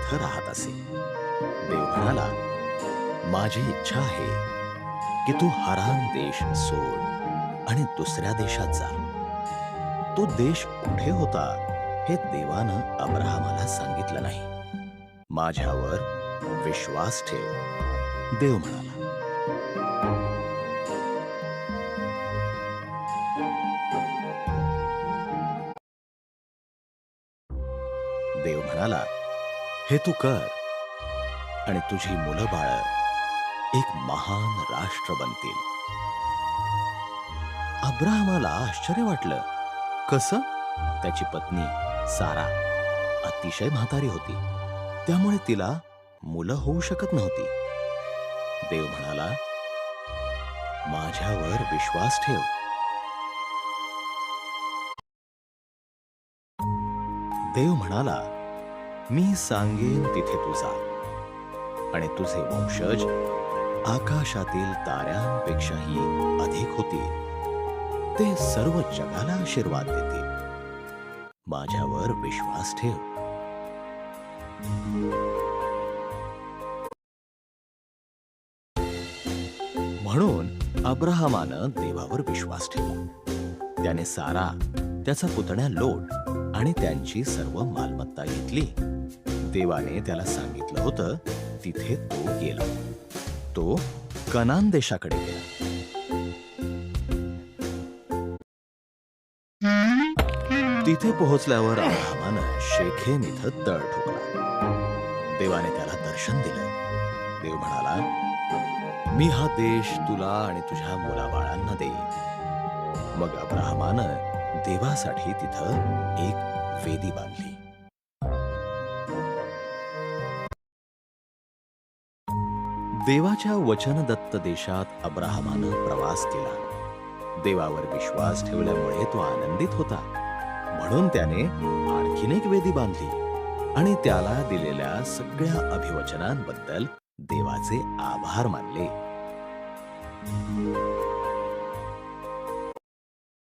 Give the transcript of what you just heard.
तिथं राहत असे. देव म्हणाला, माझी इच्छा आहे की तू हारान देश सोड आणि दुसऱ्या देशात जा. तो देश कुठे होता हे देवानं अब्राहमाला सांगितलं नाही. माझ्यावर विश्वास ठेव, देव म्हणाला. देव म्हणाला, हे तू कर आणि तुझी मुलं बाळ एक महान राष्ट्र बनतील. अब्राहमाला आश्चर्य वाटलं. कसं? त्याची पत्नी सारा अतिशय म्हातारी होती, त्यामुळे तिला मुलं होऊ शकत नव्हती. देव म्हणाला, माझ्यावर विश्वास ठेव. देव म्हणाला, मी सांगेन तिथे तू जा आणि तुझे वंशज आकाशातील ताऱ्यांपेक्षाही अधिक होतील. ते सर्व जगाला आशीर्वाद देतील. माझ्यावर विश्वास ठेव. म्हणून अब्राहमानं देवावर विश्वास ठेवला. त्याने सारा, त्याचा पुतण्या लोट आणि त्यांची सर्व मालमत्ता घेतली. देवाने त्याला सांगितलं होतं तिथे तो गेला. तो कनान देशाकडे गेला. तिथे पोहोचल्यावर अब्राहमानं शेखेम इथं तळ ठोकला. देवाने त्याला दर्शन दिलं. देव म्हणाला, मी हा देश तुला आणि तुझ्या मुलाबाळांना देईन. मग अब्राहमानं देवासाठी तिथं एक वेदी बांधली. देवाच्या वचनदत्त देशात अब्राहमानं प्रवास केला. देवावर विश्वास ठेवल्यामुळे तो आनंदित होता. म्हणून त्याने आणखीन एक वेदी बांधली आणि त्याला दिलेल्या सगळ्या अभिवचनांबद्दल देवाचे आभार मानले.